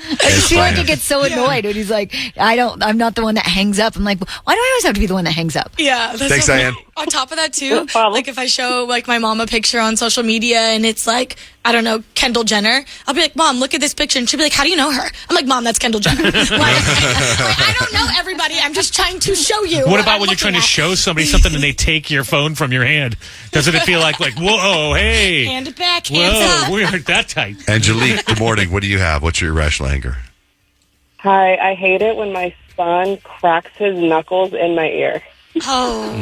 I feel like he gets so annoyed when he's like, I'm not the one that hangs up. I'm like, why do I always have to be the one that hangs up? Yeah. That's Thanks, so funny. Diane. On top of that, too, like if I show like my mom a picture on social media and it's like, I don't know, Kendall Jenner, I'll be like, Mom, look at this picture. And she'll be like, how do you know her? I'm like, Mom, that's Kendall Jenner. like, I don't know everybody. I'm just trying to show you. What about I'm when you're trying to looking show somebody something and they take your phone from your hand? Doesn't it feel like whoa, hey. at? Hand it back, hands Whoa, up. we aren't that tight. Angelique, good morning. What do you have? What's your irrational anger? Hi, I hate it when my son cracks his knuckles in my ear. Oh.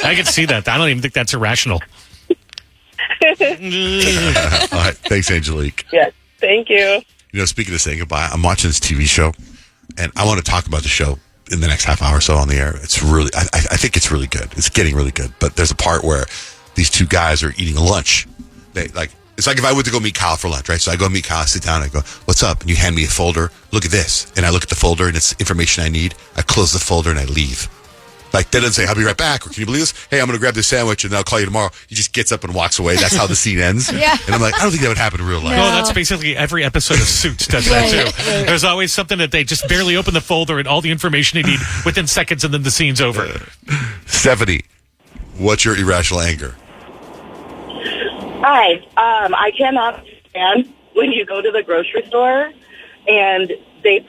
I can see that. I don't even think that's irrational. All right. Thanks, Angelique. Yes, thank you. You know, speaking of saying goodbye, I'm watching this TV show, and I want to talk about the show in the next half hour or so on the air. It's really, I think it's really good. It's getting really good. But there's a part where these two guys are eating lunch. It's like if I went to go meet Kyle for lunch, right? So I go meet Kyle, sit down, I go, what's up? And you hand me a folder. Look at this. And I look at the folder, and it's information I need. I close the folder, and I leave. Like, they doesn't say, I'll be right back. Or can you believe this? Hey, I'm going to grab this sandwich, and then I'll call you tomorrow. He just gets up and walks away. That's how the scene ends. Yeah. And I'm like, I don't think that would happen in real life. No, that's basically every episode of Suits does that too. There's always something that they just barely open the folder and all the information they need within seconds, and then the scene's over. Stephanie, what's your irrational anger? Hi. I cannot stand when you go to the grocery store and they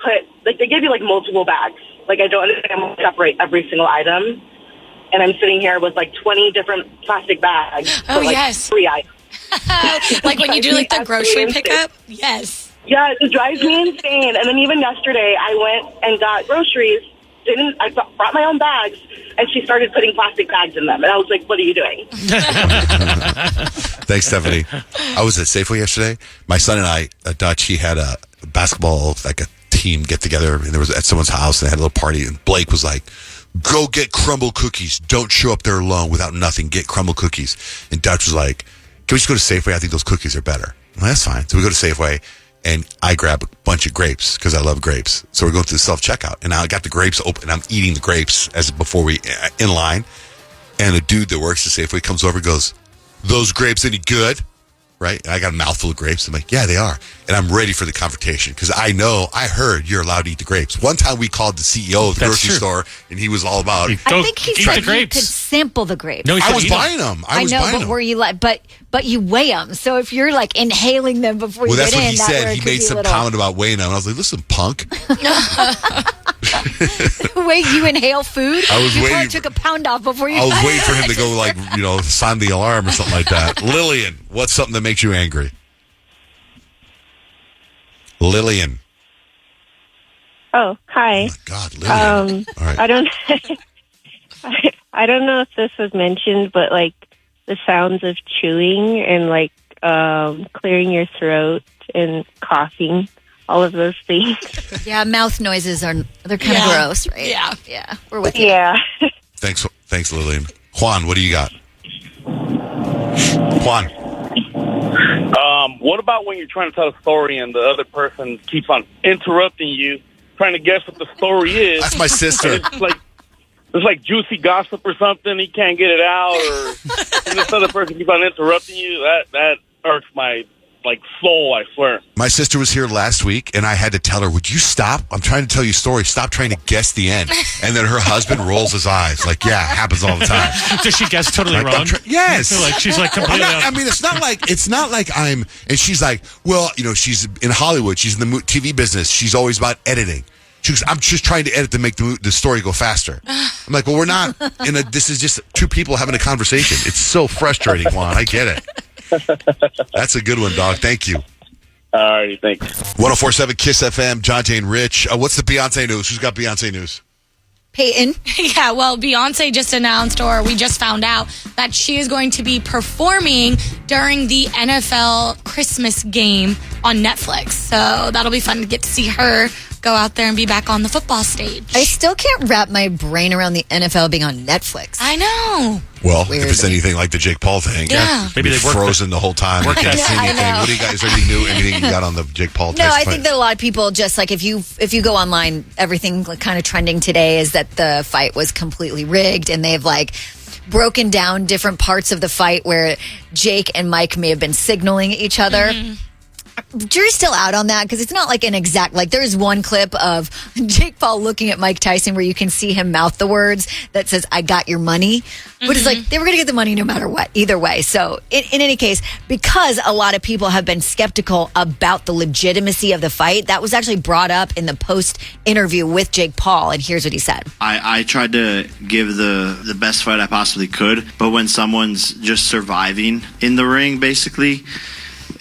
give you multiple bags. I don't understand how to separate every single item. And I'm sitting here with 20 different plastic bags. Oh, for, yes. 3 items. Like when you do the grocery pickup? Yes. Yeah, it drives me insane. And then even yesterday, I went and got groceries. I brought my own bags, and she started putting plastic bags in them. And I was like, what are you doing? Thanks, Stephanie. I was at Safeway yesterday. My son and I, Dutch, he had a basketball, a team get together, and there was at someone's house, and they had a little party, and Blake was like, go get crumble cookies. Don't show up there alone without nothing. Get crumble cookies. And Dutch was like, can we just go to Safeway? I think those cookies are better. Well, that's fine. So we go to Safeway, and I grab a bunch of grapes because I love grapes. So we're going through the self-checkout, and now I got the grapes open, and I'm eating the grapes as before we in line. And a dude that works at Safeway comes over and goes, those grapes any good? Right? And I got a mouthful of grapes. I'm like, yeah, they are. And I'm ready for the confrontation because I heard you're allowed to eat the grapes. One time we called the CEO of the grocery store, and he was all about I think he said you could sample the grapes. No, I was buying them. I was know, buying but them. were you but you weigh them. So if you're inhaling them before you Well, get that's what in, he that's said. where it He could made be a some little- comment about weighing them. I was like, listen, punk. Wait, you inhale food? I was you waiting- probably took a pound off before you. I was waiting for him to go sound the alarm or something like that. Lillian, what's something that makes you angry? Lillian. Oh, hi. God, Lillian. All right. I don't. I don't know if this was mentioned, but the sounds of chewing and clearing your throat and coughing, all of those things. Yeah, mouth noises they're kind of gross, right? Yeah, we're with you. Yeah. Thanks, Lillian. Juan, what do you got? Juan. What about when you're trying to tell a story and the other person keeps on interrupting you, trying to guess what the story is? That's my sister. And it's like juicy gossip or something. He can't get it out, or and this other person keeps on interrupting you. That irks my like soul, I swear. My sister was here last week, and I had to tell her, would you stop? I'm trying to tell you a story. Stop trying to guess the end. And then her husband rolls his eyes. Like, yeah, it happens all the time. Does she guess totally Like, wrong? Yes. Like she's like completely. I mean, it's not like I'm. And she's like, well, she's in Hollywood. She's in the TV business. She's always about editing. She goes, I'm just trying to edit to make the story go faster. I'm like, well, we're not this is just two people having a conversation. It's so frustrating, Juan. I get it. That's a good one, dog. Thank you. All righty, thanks. 104.7 Kiss FM, John Jane Rich. What's the Beyonce news? Who's got Beyonce news? Peyton. Yeah, well, Beyonce just announced, or we just found out, that she is going to be performing during the NFL Christmas game on Netflix. So that'll be fun to get to see her go out there and be back on the football stage. I still can't wrap my brain around the NFL being on Netflix. I know. Well, Weird. if it's anything like the Jake Paul thing, Yeah. Maybe they worked frozen the whole time. We can't see I anything. know. What do you guys already knew? Anything you got on the Jake Paul? No, I think that a lot of people just like if you go online, everything kind of trending today is that the fight was completely rigged, and they've like broken down different parts of the fight where Jake and Mike may have been signaling each other. Jury's still out on that because it's not like an exact, like there's one clip of Jake Paul looking at Mike Tyson where you can see him mouth the words that says, I got your money. But it's like they were going to get the money no matter what, either way. So in any case, because a lot of people have been skeptical about the legitimacy of the fight, that was actually brought up in the post interview with Jake Paul. And here's what he said. I tried to give the best fight I possibly could. But when someone's just surviving in the ring, basically,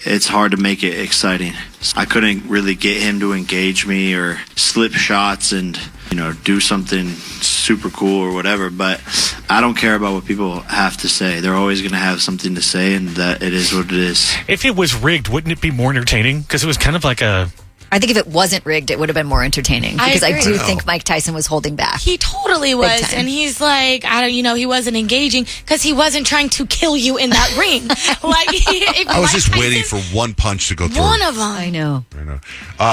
it's hard to make it exciting. I couldn't really get him to engage me or slip shots and, do something super cool or whatever. But I don't care about what people have to say. They're always going to have something to say, and that it is what it is. If it was rigged, wouldn't it be more entertaining? Because it was kind of like a... I think if it wasn't rigged, it would have been more entertaining because I do think Mike Tyson was holding back. He totally was, and he's like, he wasn't engaging because he wasn't trying to kill you in that ring. I was just waiting for one punch to go through. One of them. I know.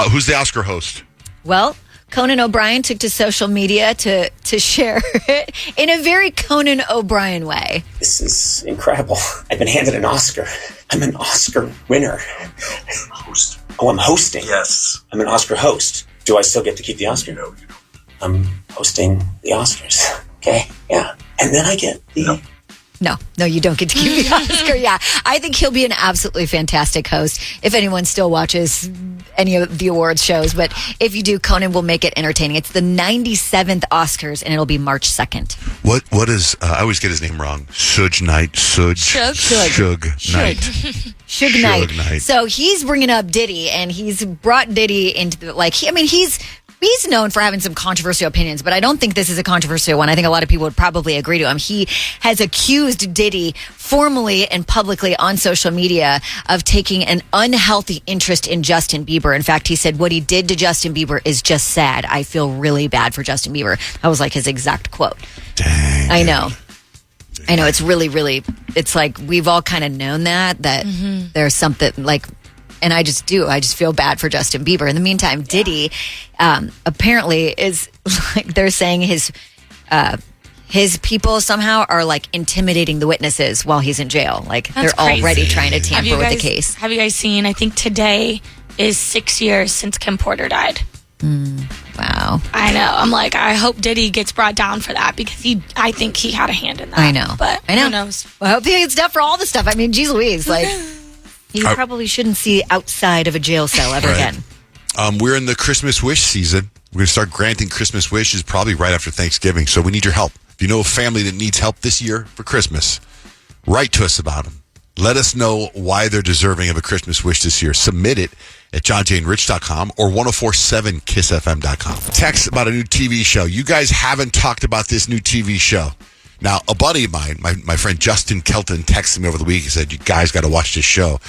Who's the Oscar host? Well, Conan O'Brien took to social media to share it in a very Conan O'Brien way. This is incredible. I've been handed an Oscar. I'm an Oscar winner. Host. Oh, I'm hosting. Yes. I'm an Oscar host. Do I still get to keep the Oscar? No, you don't. I'm hosting the Oscars. Okay, yeah. And then I get the... No, you don't get to keep the Oscar. Yeah, I think he'll be an absolutely fantastic host if anyone still watches any of the awards shows. But if you do, Conan will make it entertaining. It's the 97th Oscars, and it'll be March 2nd. What is, I always get his name wrong. Suge Knight. Suge Knight. Suge Knight. So he's bringing up Diddy, and he's brought Diddy into the, He's known for having some controversial opinions, but I don't think this is a controversial one. I think a lot of people would probably agree to him. He has accused Diddy formally and publicly on social media of taking an unhealthy interest in Justin Bieber. In fact, he said what he did to Justin Bieber is just sad. I feel really bad for Justin Bieber. That was like his exact quote. Dang. I know. It's really, really, it's like we've all kind of known that there's something like... And I just feel bad for Justin Bieber. In the meantime, Diddy apparently is like they're saying his people somehow are like intimidating the witnesses while he's in jail. Like That's they're crazy. already trying to tamper with the case. Have you guys seen? I think today is 6 years since Kim Porter died. Wow. I know. I'm like, I hope Diddy gets brought down for that because I think he had a hand in that. I know. But I know. who knows? Well, I hope he gets stuff for all the stuff. I mean, geez Louise, like you probably shouldn't see outside of a jail cell ever again. We're in the Christmas wish season. We're going to start granting Christmas wishes probably right after Thanksgiving. So we need your help. If you know a family that needs help this year for Christmas, write to us about them. Let us know why they're deserving of a Christmas wish this year. Submit it at johnjanerich.com or 1047kissfm.com. Text about a new TV show. You guys haven't talked about this new TV show. Now, a buddy of mine, my friend Justin Kelton, texted me over the week and said, you guys got to watch this show.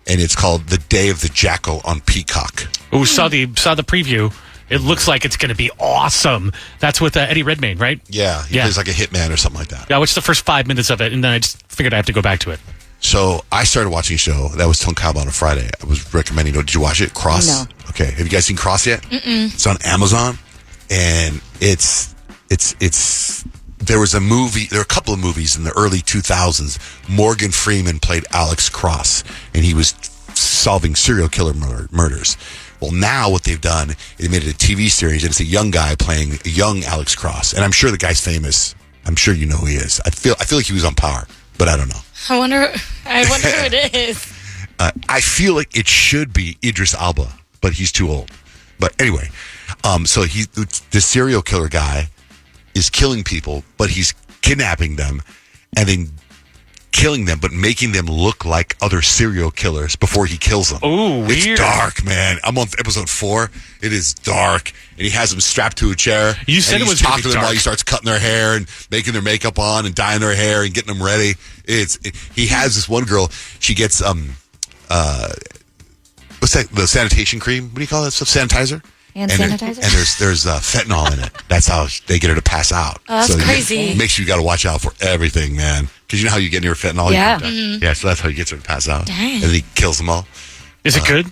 And it's called The Day of the Jackal on Peacock. Oh, saw the preview. It looks like it's going to be awesome. That's with Eddie Redmayne, right? Yeah, he plays like a hitman or something like that. Yeah, I watched the first 5 minutes of it, and then I just figured I have to go back to it. So I started watching a show that was Tonkaba on a Friday. I was recommending. Did you watch it? Cross? No. Okay. Have you guys seen Cross yet? Mm-mm. It's on Amazon, and it's. There was a movie. There were a couple of movies in the early 2000s. Morgan Freeman played Alex Cross, and he was solving serial killer murders. Well, now what they've done is they made it a TV series, and it's a young guy playing a young Alex Cross. And I'm sure the guy's famous. I'm sure you know who he is. I feel like he was on Power, but I don't know. I wonder who it is. I feel like it should be Idris Elba, but he's too old. But anyway, so the serial killer guy is killing people, but he's kidnapping them and then killing them, but making them look like other serial killers before he kills them. Oh, weird. It's dark, man. I'm on episode 4. It is dark, and he has them strapped to a chair. You said and it was he's talking to them dark. while he starts cutting their hair and making their makeup on and dyeing their hair and getting them ready. He has this one girl. She gets what's that? The sanitation cream. What do you call that stuff? Sanitizer. Hand sanitizer? And there's fentanyl in it. That's how they get her to pass out. Oh, that's crazy. It makes you got to watch out for everything, man. Because you know how you get near fentanyl? Yeah. Yeah, so that's how he gets her to pass out. Dang. And then he kills them all. Is it good?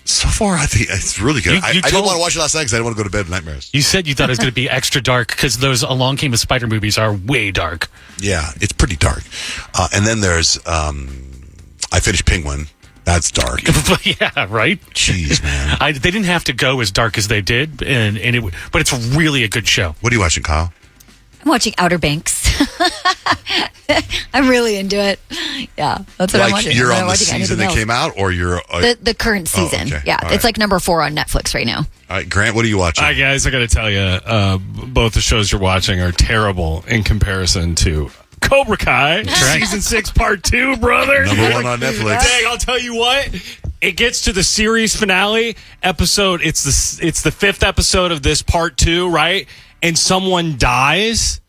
So far, I think it's really good. I didn't told- want to watch it last night because I didn't want to go to bed with nightmares. You said you thought it was going to be extra dark because those Along Came a Spider movies are way dark. Yeah, it's pretty dark. And then there's, I finished Penguin. That's dark. Yeah, right? Jeez, man. They didn't have to go as dark as they did, but it's really a good show. What are you watching, Kyle? I'm watching Outer Banks. I'm really into it. Yeah, that's what I'm watching. You're I'm on not the watching season anything that came out, or you're... the current season. okay. Yeah, All it's right. like number 4 on Netflix right now. All right, Grant, what are you watching? Hi, guys. I got to tell you, both the shows you're watching are terrible in comparison to Cobra Kai, Season 6, Part 2, brother. Number 1 on Netflix. Dang, I'll tell you what. It gets to the series finale episode. It's the 5th episode of this Part 2, right? And someone dies,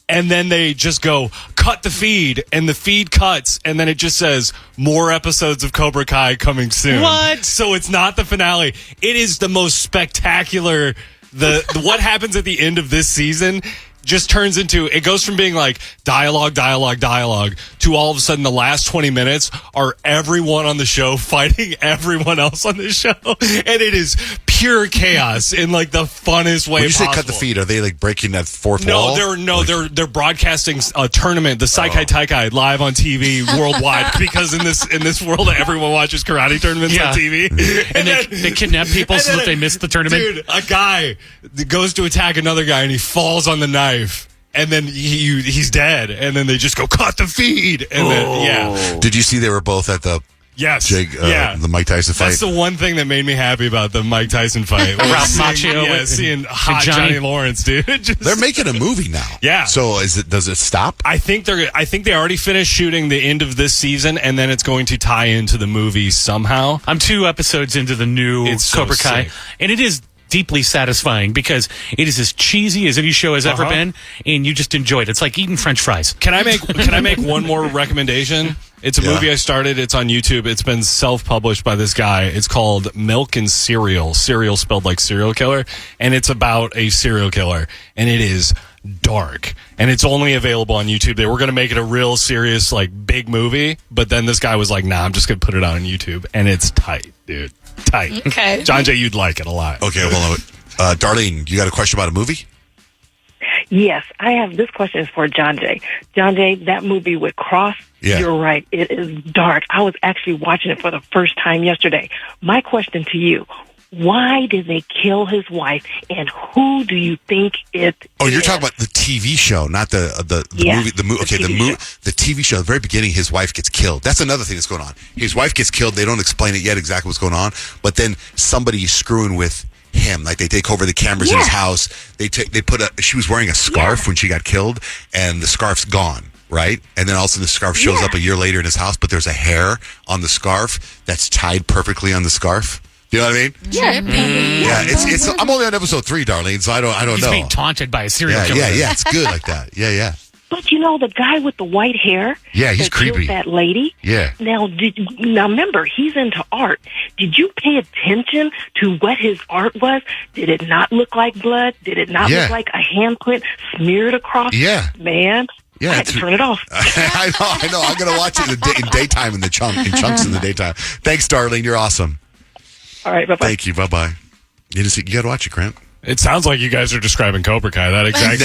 and then they just go, cut the feed, and the feed cuts, and then it just says, more episodes of Cobra Kai coming soon. What? So it's not the finale. It is the most spectacular. What happens at the end of this season just turns into, it goes from being like dialogue to all of a sudden the last 20 minutes are everyone on the show fighting everyone else on the show. And it is pure chaos in like the funnest way When you say possible. cut the feed, are they like breaking that fourth wall? They're broadcasting a tournament, the Saikai Taikai, live on TV worldwide because in this world everyone watches karate tournaments on TV. And they kidnap people so that they miss the tournament. Dude, a guy goes to attack another guy and he falls on the knife. And then he's dead. And then they just go, cut the feed. And then, yeah. Did you see they were both at the Yes. the Mike Tyson fight? That's the one thing that made me happy about the Mike Tyson fight. Ralph Macchio Yeah, and seeing hot Johnny. Johnny Lawrence, dude. They're making a movie now. Yeah. So does it stop? I think they already finished shooting the end of this season, and then it's going to tie into the movie somehow. I'm 2 episodes into the new It's so Cobra Kai, sick. and it is deeply satisfying because it is as cheesy as any show has ever been, and you just enjoy it. It's like eating French fries. Can I make one more recommendation? It's a movie I started. It's on YouTube. It's been self-published by this guy. It's called Milk and Cereal. Cereal spelled like serial killer. And it's about a serial killer. And it is dark. And it's only available on YouTube. They were going to make it a real serious, like, big movie. But then this guy was like, nah, I'm just going to put it out on YouTube. And it's tight, dude. Tight. Okay. John Jay, you'd like it a lot. Okay, well, Darlene, you got a question about a movie? Yes, I have this question is for John Jay. John Jay, that movie with Cross, you're right. It is dark. I was actually watching it for the first time yesterday. My question to you, why did they kill his wife, and who do you think it Oh, you're talking about the TV show, not the movie. The TV show. At the very beginning, his wife gets killed. That's another thing that's going on. His wife gets killed. They don't explain it yet exactly what's going on, but then somebody's screwing with him. Like they take over the cameras in his house. She was wearing a scarf when she got killed, and the scarf's gone. Right? And then all of a sudden the scarf shows up a year later in his house, but there's a hair on the scarf that's tied perfectly on the scarf. You know what I mean? Yeah. Yeah, it's. I'm only on episode 3, Darlene, so I don't He's know. being taunted by a serial killer. Yeah, it's good like that. Yeah. But you know the guy with the white hair? Yeah, he's that killed creepy. that lady? Yeah. Now remember, he's into art. Did you pay attention to what his art was? Did it not look like blood? Did it not look like a handprint smeared across? Yeah. Man. Yeah, I had to turn it off. I know. I'm going to watch it in daytime in chunks in the daytime. Thanks, Darlene. You're awesome. All right, bye-bye. Thank you. Bye-bye. You got to watch it, Grant. It sounds like you guys are describing Cobra Kai. That exactly.